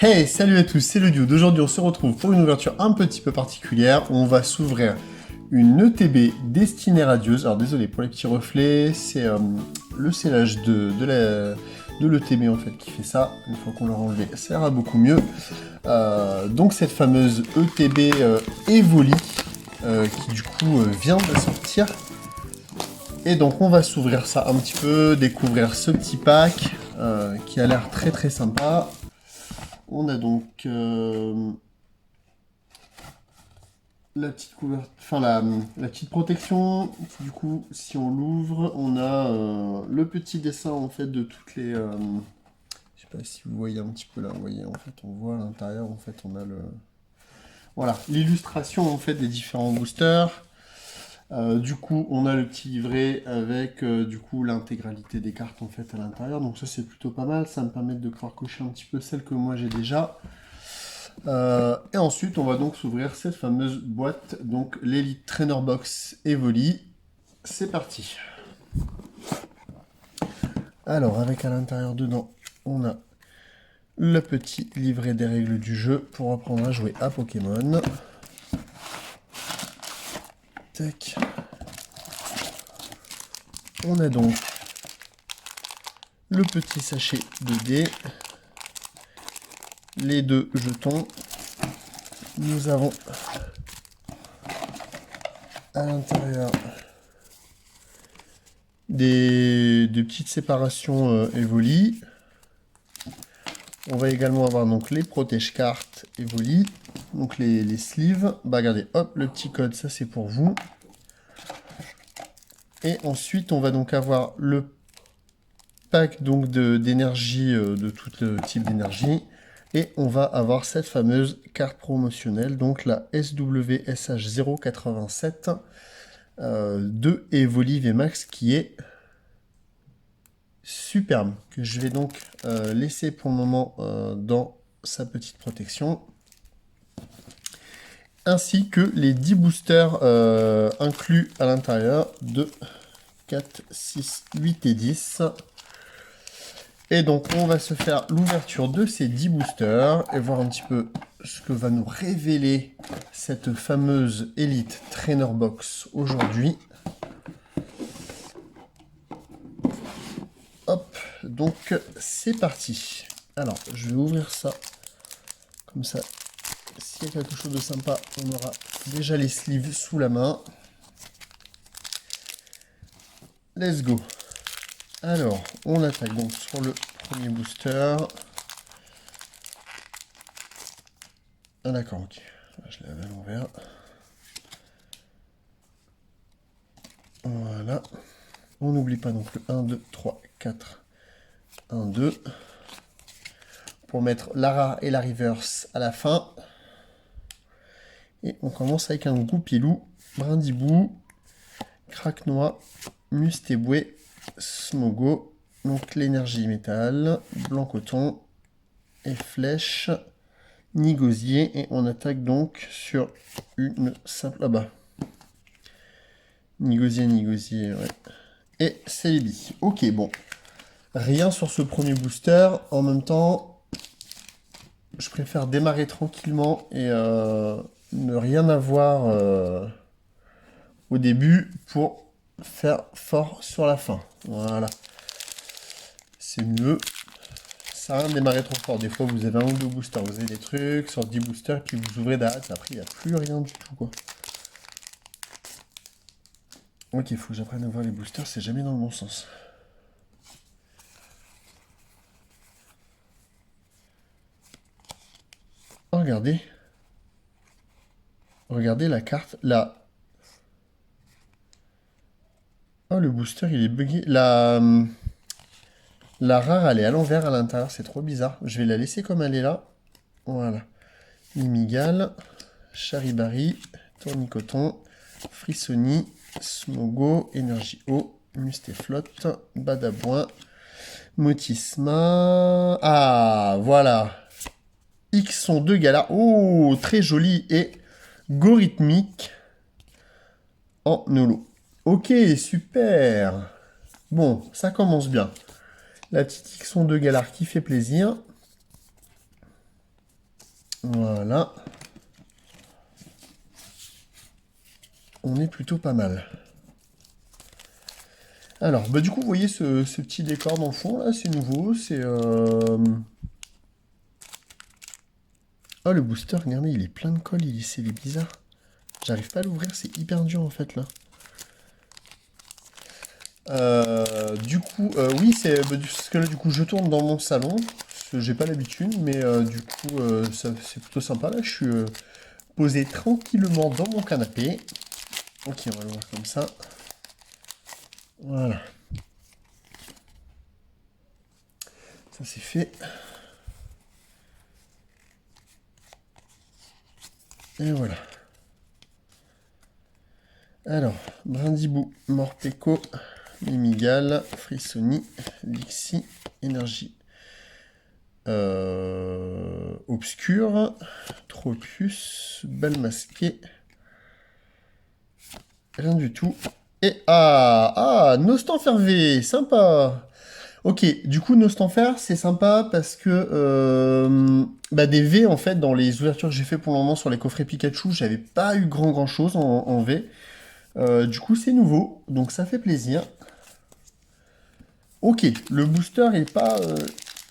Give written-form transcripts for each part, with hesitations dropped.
Hey, salut à tous, c'est le Duo. D'aujourd'hui, on se retrouve pour une ouverture un petit peu particulière où on va s'ouvrir une ETB destinée radieuse. Alors désolé pour les petits reflets, c'est le scellage de l'ETB en fait qui fait ça. Une fois qu'on l'aura enlevé, ça ira beaucoup mieux. Donc cette fameuse ETB Evoli qui du coup vient de sortir. Et donc on va s'ouvrir ça un petit peu, découvrir ce petit pack qui a l'air très très sympa. On a donc la petite couverture, enfin la petite protection. Du coup, si on l'ouvre, on a le petit dessin en fait de toutes les. Je sais pas si vous voyez un petit peu là. Vous voyez, en fait, on voit à l'intérieur. En fait, on a le. Voilà, l'illustration en fait des différents boosters. Du coup, on a le petit livret avec du coup l'intégralité des cartes en fait à l'intérieur. Donc ça c'est plutôt pas mal. Ça me permet de pouvoir cocher un petit peu celles que moi j'ai déjà. Et ensuite, on va donc s'ouvrir cette fameuse boîte, donc l'Elite Trainer Box Evoli. C'est parti. Alors, avec à l'intérieur dedans, on a le petit livret des règles du jeu pour apprendre à jouer à Pokémon. Tac. On a donc le petit sachet de dés, les deux jetons. Nous avons à l'intérieur des petites séparations Evoli. On va également avoir donc les protège-cartes Evoli, donc les sleeves. Bah regardez, hop, le petit code, ça c'est pour vous. Et ensuite, on va donc avoir le pack donc d'énergie, de tout le type d'énergie. Et on va avoir cette fameuse carte promotionnelle, donc la SWSH087 de Evoli VMAX qui est superbe, que je vais donc laisser pour le moment dans sa petite protection. Ainsi que les 10 boosters inclus à l'intérieur de 4, 6, 8 et 10. Et donc on va se faire l'ouverture de ces 10 boosters et voir un petit peu ce que va nous révéler cette fameuse Elite Trainer Box aujourd'hui. Hop, donc c'est parti. Alors je vais ouvrir ça comme ça. S'il y a quelque chose de sympa, on aura déjà les sleeves sous la main. Let's go. Alors, on attaque donc sur le premier booster. Ah d'accord, ok. Je l'avais à l'envers. Voilà. On n'oublie pas donc le 1, 2, 3, 4. 1, 2. Pour mettre la rare et la reverse à la fin. Et on commence avec un Goupilou, Brindibou, Craquenois, Mustéboué, Smogo, donc l'énergie métal, blanc coton et flèche, Nigosier, et on attaque donc sur une simple... Ah bah. Nigosier, ouais. Et Celebi. Ok, bon. Rien sur ce premier booster. En même temps, je préfère démarrer tranquillement et ne rien avoir au début pour faire fort sur la fin. Voilà. C'est mieux. Ça rien de démarrer trop fort. Des fois, vous avez un ou deux boosters, vous avez des trucs, sur 10 boosters, puis vous ouvrez date. Après, il n'y a plus rien du tout, quoi. Ok, il faut que j'apprenne à voir les boosters, c'est jamais dans le bon sens. Oh, regardez. Regardez la carte, là. Oh, le booster, il est bugué. La rare, elle est à l'envers à l'intérieur, c'est trop bizarre. Je vais la laisser comme elle est là. Voilà. Mimigal, Charibari, Tournicoton, Frissoni, Smogo, Énergie Eau, Mustéflotte, Badabouin, Motisma. Ah, voilà. X sont deux galas. Oh, très joli et gorithmique en holo. Ok, super. Bon, ça commence bien. La petite Ixon de Galar qui fait plaisir. Voilà. On est plutôt pas mal. Alors, bah du coup, vous voyez ce petit décor dans le fond, là, c'est nouveau, c'est... Oh, le booster, regardez, il est plein de colle, il est bizarre. J'arrive pas à l'ouvrir, c'est hyper dur, en fait, là. Du coup, oui, parce que là, du coup, je tourne dans mon salon, parce que j'ai pas l'habitude, mais du coup, c'est plutôt sympa, là, je suis posé tranquillement dans mon canapé. Ok, on va le voir comme ça. Voilà. Ça, c'est fait. Et voilà. Alors, Brindibou, Morpeko, Mimigal, Frissoni, Lixi, Énergie. Obscur, Tropius, Bal masqué. Rien du tout. Et Nostanfervé, sympa. Ok, du coup, Nostanfer, c'est sympa parce que des V, en fait, dans les ouvertures que j'ai fait pour le moment sur les coffrets Pikachu, j'avais pas eu grand chose en V. Du coup, c'est nouveau, donc ça fait plaisir. Ok, le booster est pas...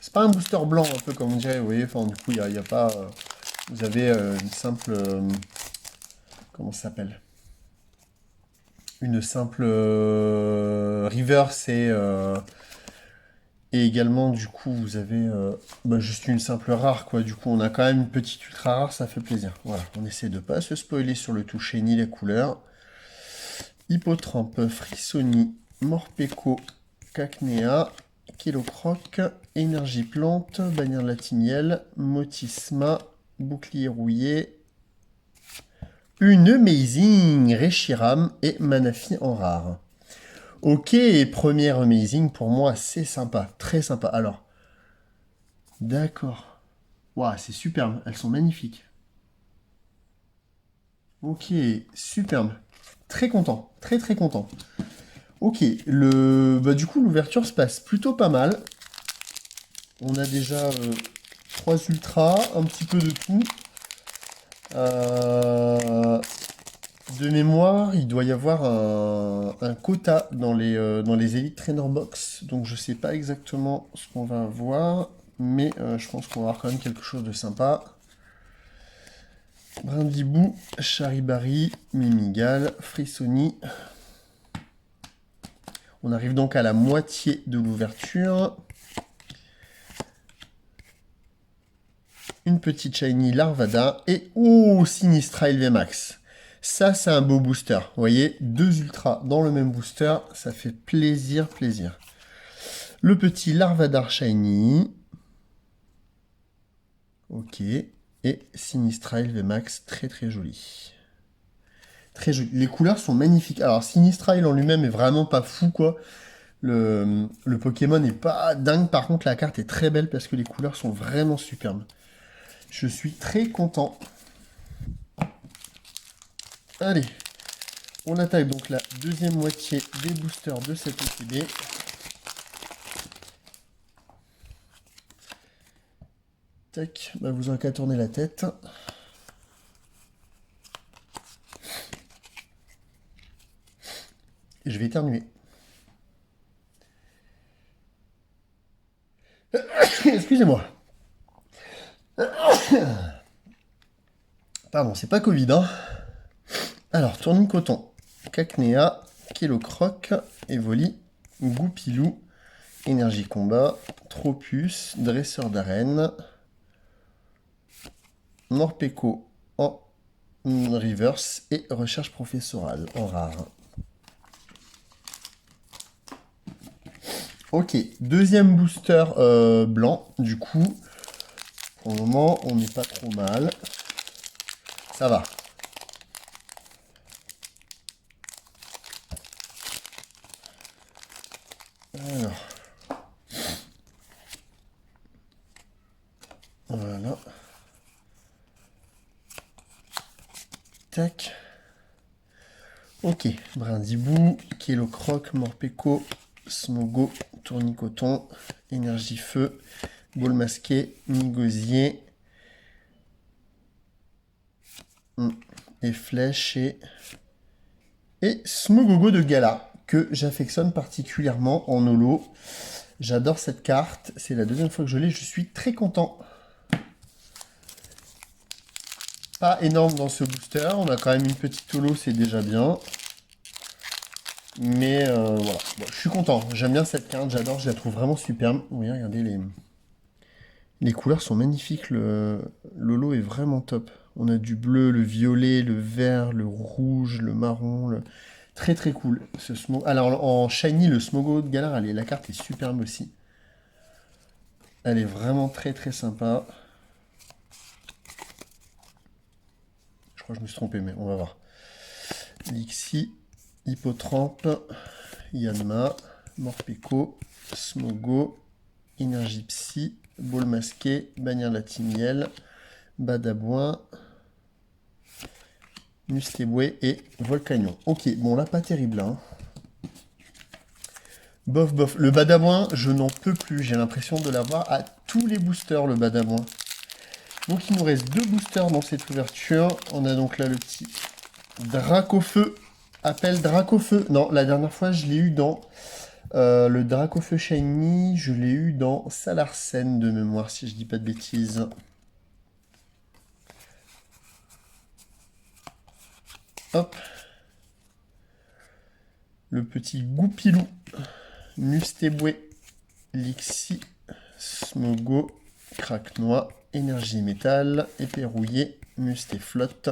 c'est pas un booster blanc, un peu comme on dirait, vous voyez. Enfin, du coup, il y a pas... vous avez une simple... comment ça s'appelle? Une simple reverse et également, du coup, vous avez juste une simple rare, quoi. Du coup, on a quand même une petite ultra rare, ça fait plaisir. Voilà, on essaie de pas se spoiler sur le toucher ni les couleurs. Hippotrampe, Frissoni, Morpeko, Cacnea, Kilocroc, Énergie Plante, Bannière Latinielle, Motisma, Bouclier Rouillé, une Amazing, Reshiram et Manafi en rare. Ok, première Amazing pour moi, c'est sympa, très sympa. Alors, d'accord. Waouh, c'est superbe, elles sont magnifiques. Ok, superbe. Très content, très content. Ok, du coup, l'ouverture se passe plutôt pas mal. On a déjà 3 ultras, un petit peu de tout. De mémoire, il doit y avoir un quota dans les Elite Trainer Box. Donc je sais pas exactement ce qu'on va avoir. Mais je pense qu'on va avoir quand même quelque chose de sympa. Brindibou, Charibari, Mimigal, Frissoni. On arrive donc à la moitié de l'ouverture. Une petite Shiny Larvada et Sinistra VMAX. Ça, c'est un beau booster. Vous voyez, 2 ultras dans le même booster, ça fait plaisir. Le petit Larvadar Shiny. Ok. Et Sinistra VMAX, très joli. Très joli. Les couleurs sont magnifiques. Alors, Sinistra en lui-même est vraiment pas fou, quoi. Le Pokémon n'est pas dingue. Par contre, la carte est très belle parce que les couleurs sont vraiment superbes. Je suis très content. Allez, on attaque donc la deuxième moitié des boosters de cette OTB. Tac, vous en qu'à tourner la tête. Et je vais éternuer. Excusez-moi. Pardon, c'est pas Covid, hein. Alors, tournis coton. Cacnea, Kilocroc, Evoli, Goupilou, Énergie Combat, Tropius, Dresseur d'arène, Morpeko en reverse et Recherche professorale en rare. Ok, deuxième booster blanc, du coup, pour le moment, on n'est pas trop mal. Ça va. Alors. Voilà. Tac. Ok, Brindibou, Kilocroc, Morpeko, Smogo, Tournicoton, Énergie Feu, Boule Masqué, Migosier, Et Flèche et Smogogo de Gala, que j'affectionne particulièrement en holo. J'adore cette carte, c'est la deuxième fois que je l'ai, je suis très content. Pas énorme dans ce booster, on a quand même une petite holo, c'est déjà bien. Mais voilà, bon, je suis content, j'aime bien cette carte, j'adore, je la trouve vraiment superbe. Oui, regardez, les couleurs sont magnifiques, le holo est vraiment top. On a du bleu, le violet, le vert, le rouge, le marron, très très cool. Ce alors en shiny, le Smogo de Galar, la carte est superbe aussi. Elle est vraiment très très sympa. Je crois que je me suis trompé, mais on va voir. Lixie, Hippotrampe, Yanma, Morpeko, Smogo, Énergie Psy, Ball Masqué, Bannière Latimiel, Badabouin, Mustéboué et Volcanion. Ok, bon là pas terrible hein. Bof bof. Le Badabouin, je n'en peux plus. J'ai l'impression de l'avoir à tous les boosters, le Badabouin. Donc il nous reste 2 boosters dans cette ouverture. On a donc là le petit Dracofeu. Appel Dracofeu. Non, la dernière fois je l'ai eu dans le Dracofeu Shiny. Je l'ai eu dans Salarsen de mémoire, si je dis pas de bêtises. Hop. Le petit Goupilou. Mustéboué. Lixie. Smogo. Craquenois. Énergie métal. Épée rouillée. Mustéflotte.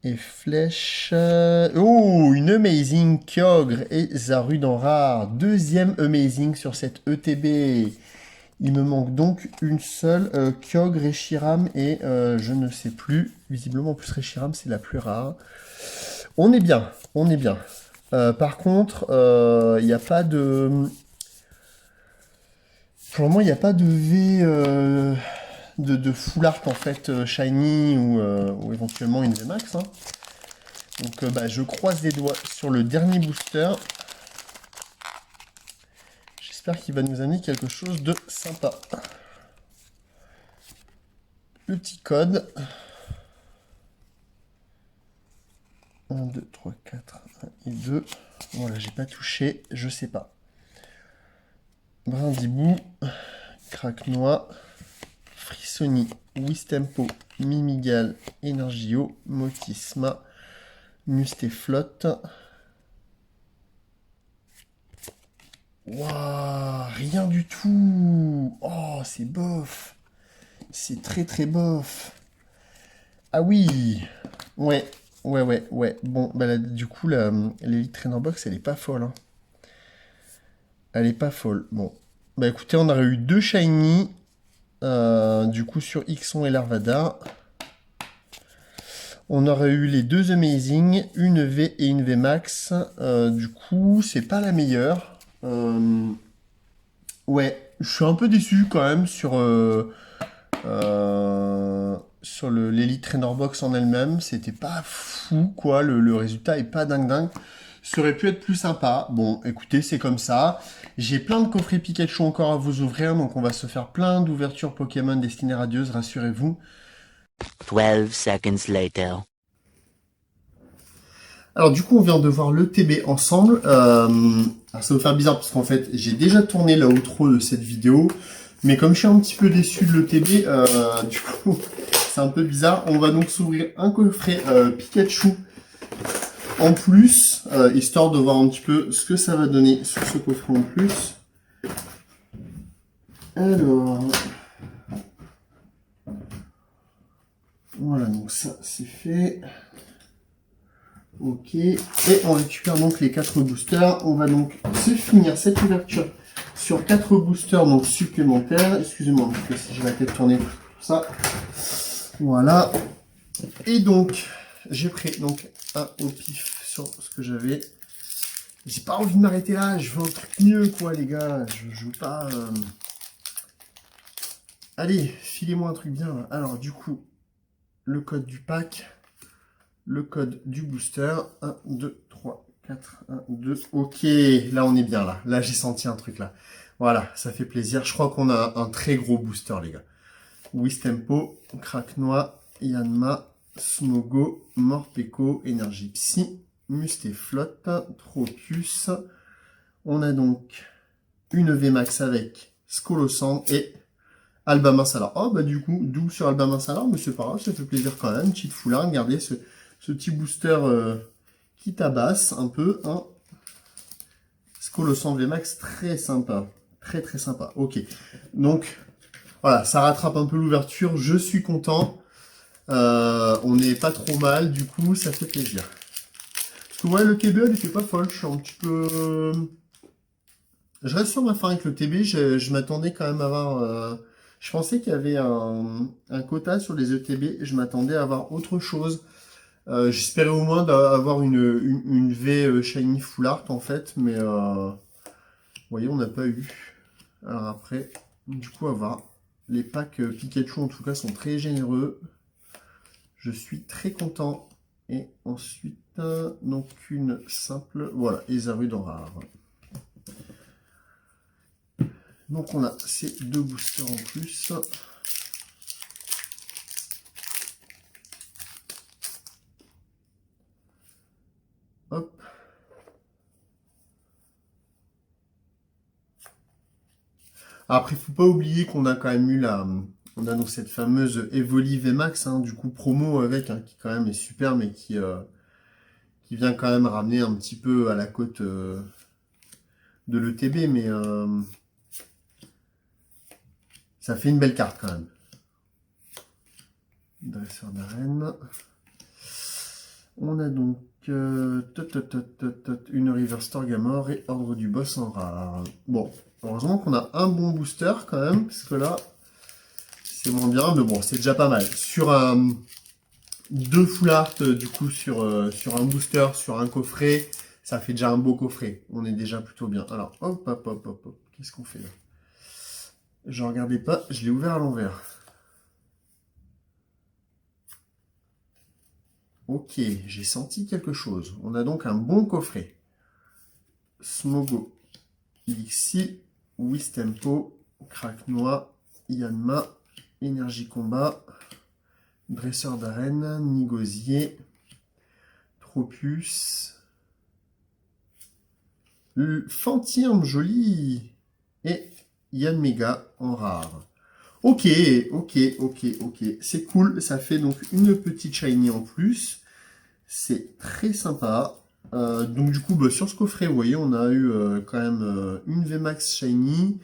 Et Flèche... Oh, une Amazing Kyogre et Zarudan rare. Deuxième Amazing sur cette ETB. Il me manque donc une seule. Kyogre, Reshiram et je ne sais plus. Visiblement, en plus, Reshiram, c'est la plus rare. On est bien, on est bien. Par contre, il n'y a pas de... Pour le moment, il n'y a pas de V... de full art en fait shiny ou éventuellement une VMAX. Hein. Donc bah, je croise les doigts sur le dernier booster. J'espère qu'il va nous amener quelque chose de sympa. Le petit code. 1, 2, 3, 4, 1 et 2. Voilà, j'ai pas touché, je sais pas. Brindibou, Craquenois, Frissoni, Wistempo, Mimigal, Energio, Motisma, Mustéflotte. Waouh, rien du tout. Oh, c'est bof. C'est très très bof. Ah oui. Ouais, ouais. Bon, bah là, du coup, l'Elite Trainer Box, elle est pas folle. Hein. Elle est pas folle. Bon. Bah écoutez, on aurait eu 2 shiny. Du coup, sur Ixon et Larvada. On aurait eu les 2 Amazing, une V et une V Max. Du coup, c'est pas la meilleure. Ouais, je suis un peu déçu quand même sur l'Elite Trainer Box en elle-même. C'était pas fou, quoi. Le résultat est pas dingue. Ça aurait pu être plus sympa. Bon, écoutez, c'est comme ça. J'ai plein de coffrets Pikachu encore à vous ouvrir, donc on va se faire plein d'ouvertures Pokémon destinées radieuses, rassurez-vous. 12 seconds later. Alors du coup, on vient de voir le TB ensemble. Alors, ça va faire bizarre parce qu'en fait, j'ai déjà tourné la outro de cette vidéo. Mais comme je suis un petit peu déçu de l'ETB, du coup, c'est un peu bizarre. On va donc s'ouvrir un coffret Pikachu en plus, histoire de voir un petit peu ce que ça va donner sur ce coffret en plus. Alors... Voilà, donc ça, c'est fait. Ok, et on récupère donc les 4 boosters. On va donc se finir cette ouverture sur 4 boosters donc supplémentaires. Excusez-moi, parce que si j'ai la tête tournée, tout ça. Voilà. Et donc, j'ai pris donc un au pif sur ce que j'avais. J'ai pas envie de m'arrêter là, je veux un truc mieux, quoi, les gars. Je veux pas... Allez, filez-moi un truc bien. Là. Alors, du coup, le code du pack... Le code du booster. 1, 2, 3, 4, 1, 2. Ok, là on est bien là. Là j'ai senti un truc là. Voilà, ça fait plaisir. Je crois qu'on a un très gros booster les gars. Wistempo, Craquenois, Yanma, Smogo, Morpeko, Énergie Psy, Mustéflotte, Tropius. On a donc une VMAX avec Scolossand et Albamin Salar. Oh bah du coup, double sur Albamin Salar, mais c'est pas grave, ça fait plaisir quand même. Petite foulard, regardez ce petit booster qui tabasse un peu. Hein. Scolossand VMAX, très sympa. Très très sympa. Ok. Donc, voilà, ça rattrape un peu l'ouverture. Je suis content. On n'est pas trop mal, du coup, ça fait plaisir. Parce que ouais, le TB, elle était pas folle. Je suis un petit peu... Je reste sur ma fin avec le TB. Je m'attendais quand même à avoir... Je pensais qu'il y avait un quota sur les ETB. Je m'attendais à avoir autre chose. J'espérais au moins d'avoir une V Shiny Full Art, en fait. Mais, vous voyez, on n'a pas eu. Alors après, du coup, à voir. Les packs Pikachu, en tout cas, sont très généreux. Je suis très content. Et ensuite, donc une simple... Voilà, Ezarud en rare. Donc on a ces deux boosters en plus. Hop. Après, faut pas oublier qu'on a quand même eu on a donc cette fameuse Evoli VMAX, hein, du coup promo avec, hein, qui quand même est super, mais qui vient quand même ramener un petit peu à la cote de l'ETB, mais ça fait une belle carte quand même. Dresseur d'arène. On a donc une Reverse Torgamore et Ordre du Boss en rare. Bon, heureusement qu'on a un bon booster quand même, parce que là, c'est moins bien, mais bon, c'est déjà pas mal. Sur deux full art, du coup, sur un booster, sur un coffret, ça fait déjà un beau coffret. On est déjà plutôt bien. Alors, hop, hop, hop, hop, hop. Qu'est-ce qu'on fait là? Je regardais pas, je l'ai ouvert à l'envers. Ok, j'ai senti quelque chose. On a donc un bon coffret. Smogo, Elixir, Wistempo, Cracknois, Yanma, Énergie Combat, Dresseur d'arène, Nigosier, Tropius, Fantirme, joli, et Yanmega en rare. Ok, c'est cool, ça fait donc une petite shiny en plus, c'est très sympa. Donc du coup, sur ce coffret, vous voyez, on a eu quand même une VMAX shiny,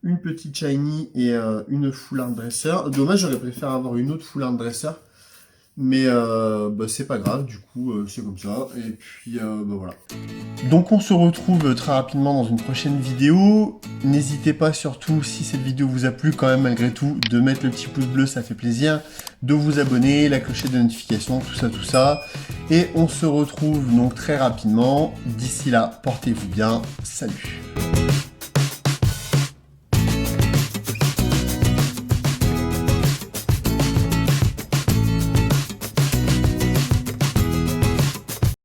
une petite shiny et une full art dresser. Dommage, j'aurais préféré avoir une autre full art dresser, mais c'est pas grave, du coup, c'est comme ça, et puis voilà. Donc on se retrouve très rapidement dans une prochaine vidéo. N'hésitez pas surtout, si cette vidéo vous a plu quand même malgré tout, de mettre le petit pouce bleu, ça fait plaisir, de vous abonner, la clochette de notification, tout ça. Et on se retrouve donc très rapidement. D'ici là, portez-vous bien. Salut!